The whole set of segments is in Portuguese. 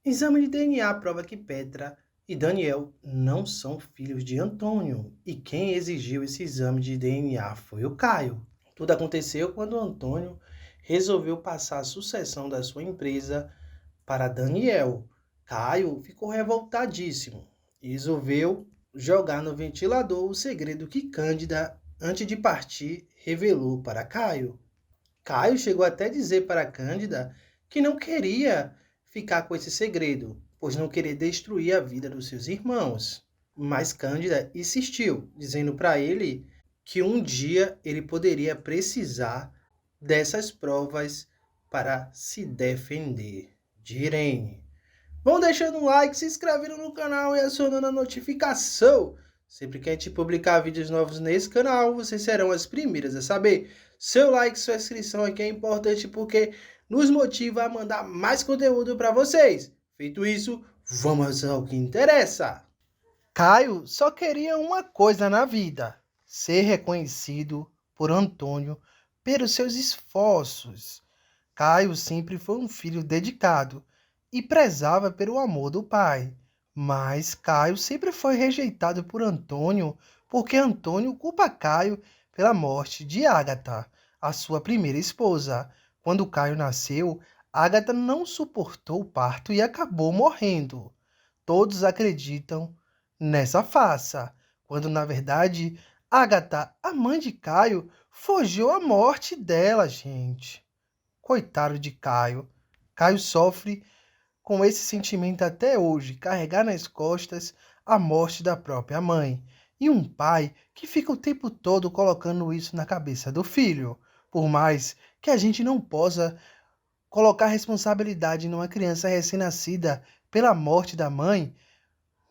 Exame de DNA prova que Petra e Daniel não são filhos de Antônio, e quem exigiu esse exame de DNA foi o Caio. Tudo aconteceu quando Antônio resolveu passar a sucessão da sua empresa para Daniel. Caio ficou revoltadíssimo e resolveu jogar no ventilador o segredo que Cândida, antes de partir, revelou para Caio. Caio chegou até a dizer para Cândida que não queria ficar com esse segredo, pois não queria destruir a vida dos seus irmãos. Mas Cândida insistiu, dizendo para ele que um dia ele poderia precisar dessas provas para se defender de Irene. Vão deixando um like, se inscrevendo no canal e acionando a notificação. Sempre que a gente publicar vídeos novos nesse canal, vocês serão as primeiras a saber. Seu like, sua inscrição aqui é importante porque nos motiva a mandar mais conteúdo para vocês. Feito isso, vamos ao que interessa. Caio só queria uma coisa na vida: ser reconhecido por Antônio pelos seus esforços. Caio sempre foi um filho dedicado e prezava pelo amor do pai. Mas Caio sempre foi rejeitado por Antônio porque Antônio culpa Caio pela morte de Ágata, a sua primeira esposa. Quando Caio nasceu, Ágata não suportou o parto e acabou morrendo. Todos acreditam nessa farsa, quando na verdade Ágata, a mãe de Caio, forjou a morte dela, gente. Coitado de Caio. Caio sofre com esse sentimento até hoje, carregar nas costas a morte da própria mãe. E um pai que fica o tempo todo colocando isso na cabeça do filho. Por mais que a gente não possa colocar responsabilidade numa criança recém-nascida pela morte da mãe,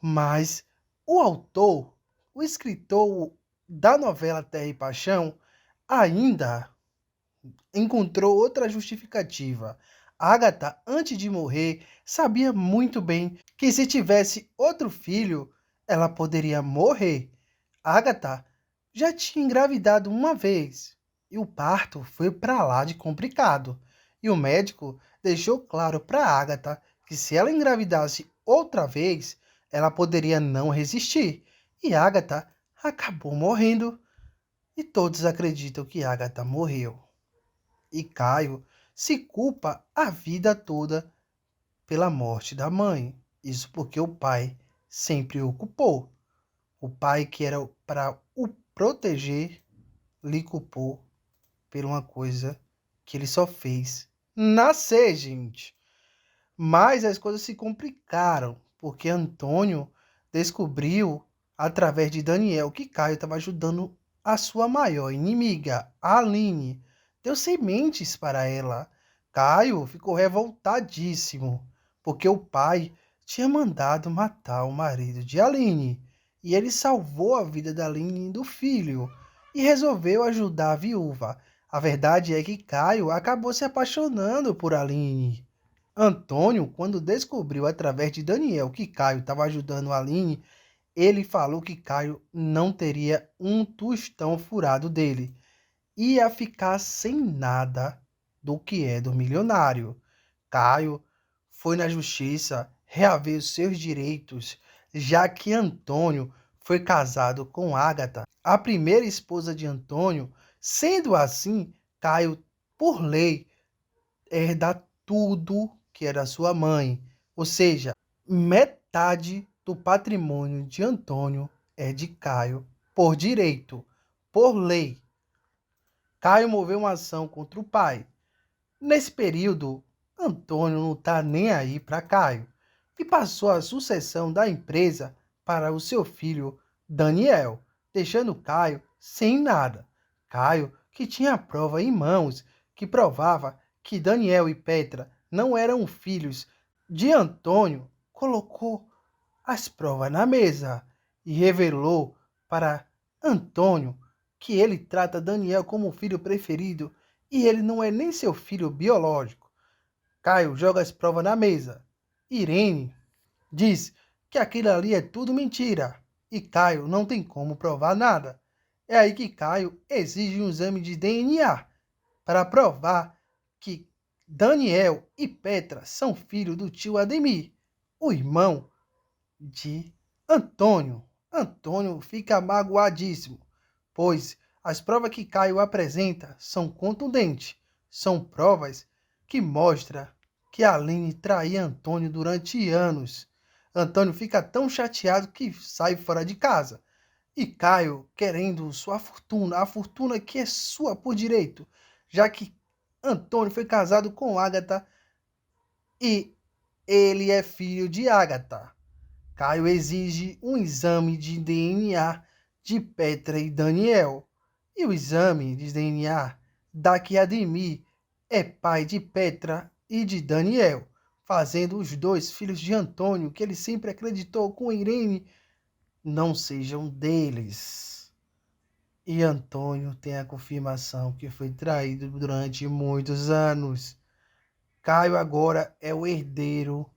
mas o autor, o escritor da novela Terra e Paixão, ainda encontrou outra justificativa. Agatha, antes de morrer, sabia muito bem que se tivesse outro filho, ela poderia morrer. Agatha já tinha engravidado uma vez e o parto foi para lá de complicado. E o médico deixou claro para Agatha que se ela engravidasse outra vez, ela poderia não resistir. E Agatha acabou morrendo. E todos acreditam que Agatha morreu. E Caio se culpa a vida toda pela morte da mãe. Isso porque o pai sempre o culpou. O pai, que era para o proteger, lhe culpou por uma coisa que ele só fez nascer, gente. Mas as coisas se complicaram, porque Antônio descobriu, através de Daniel, que Caio estava ajudando a sua maior inimiga, a Aline. Deu sementes para ela. Caio ficou revoltadíssimo, porque o pai tinha mandado matar o marido de Aline. E ele salvou a vida da Aline e do filho, e resolveu ajudar a viúva. A verdade é que Caio acabou se apaixonando por Aline. Antônio, quando descobriu através de Daniel que Caio estava ajudando a Aline, ele falou que Caio não teria um tostão furado dele. Ia ficar sem nada do que é do milionário. Caio foi na justiça reaver os seus direitos, já que Antônio foi casado com Ágata, a primeira esposa de Antônio. Sendo assim, Caio, por lei, herda tudo que era sua mãe, ou seja, metade do patrimônio de Antônio é de Caio por direito, por lei. Caio moveu uma ação contra o pai. Nesse período, Antônio não está nem aí para Caio e passou a sucessão da empresa para o seu filho Daniel, deixando Caio sem nada. Caio, que tinha a prova em mãos que provava que Daniel e Petra não eram filhos de Antônio, colocou as provas na mesa e revelou para Antônio que ele trata Daniel como o filho preferido e ele não é nem seu filho biológico. Caio joga as provas na mesa. Irene diz que aquilo ali é tudo mentira e Caio não tem como provar nada. É aí que Caio exige um exame de DNA para provar que Daniel e Petra são filhos do tio Ademir. o irmão de Antônio. Antônio fica magoadíssimo, pois as provas que Caio apresenta são contundentes. São provas que mostram que Aline traía Antônio durante anos. Antônio fica tão chateado que sai fora de casa. E Caio querendo sua fortuna, a fortuna que é sua por direito, já que Antônio foi casado com Ágata e ele é filho de Ágata. Caio exige um exame de DNA de Petra e Daniel. E o exame de DNA dá que Ademir é pai de Petra e de Daniel, fazendo os dois filhos de Antônio, que ele sempre acreditou com Irene, não sejam deles. E Antônio tem a confirmação que foi traído durante muitos anos. Caio agora é o herdeiro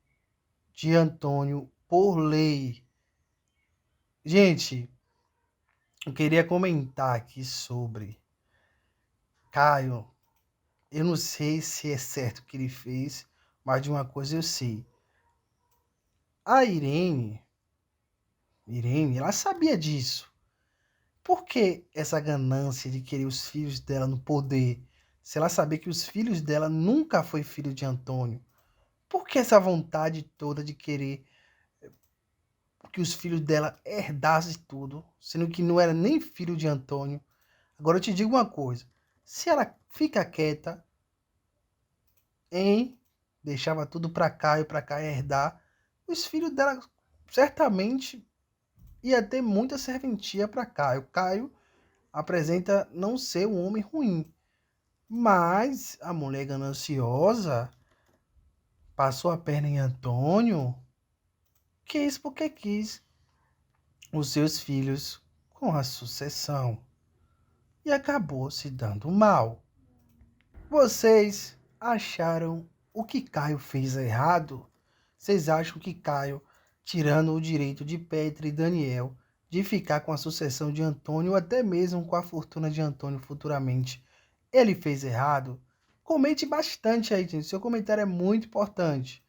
de Antônio por lei. Gente, eu queria comentar aqui sobre Caio. Eu não sei se é certo o que ele fez, mas de uma coisa eu sei. A Irene, ela sabia disso. Por que essa ganância de querer os filhos dela no poder? Se ela sabia que os filhos dela nunca foi filho de Antônio. Por que essa vontade toda de querer que os filhos dela herdassem tudo, sendo que não era nem filho de Antônio? Agora eu te digo uma coisa. Se ela fica quieta, deixava tudo para Caio herdar, os filhos dela certamente ia ter muita serventia para Caio. Caio apresenta não ser um homem ruim, mas a mulher gananciosa passou a perna em Antônio, quis porque quis os seus filhos com a sucessão e acabou se dando mal. Vocês acharam o que Caio fez errado? Vocês acham que Caio, tirando o direito de Petra e Daniel de ficar com a sucessão de Antônio, ou até mesmo com a fortuna de Antônio futuramente, ele fez errado? Comente bastante aí, gente. Seu comentário é muito importante.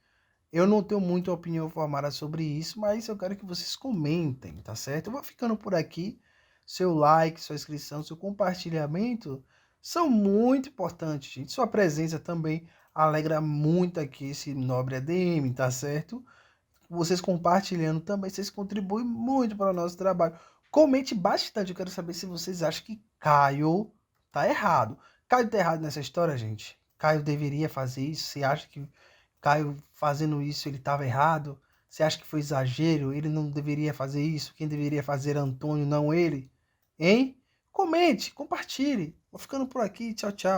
Eu não tenho muita opinião formada sobre isso, mas eu quero que vocês comentem, tá certo? Eu vou ficando por aqui. Seu like, sua inscrição, seu compartilhamento são muito importantes, gente. Sua presença também alegra muito aqui esse nobre ADM, tá certo? Vocês compartilhando também, vocês contribuem muito para o nosso trabalho. Comente bastante, eu quero saber se vocês acham que Caio tá errado. Caio tá errado nessa história, gente? Caio deveria fazer isso? Você acha que Caio fazendo isso ele estava errado? Você acha que foi exagero? Ele não deveria fazer isso? Quem deveria fazer é Antônio, não ele? Hein? Comente, compartilhe. Vou ficando por aqui. Tchau, tchau.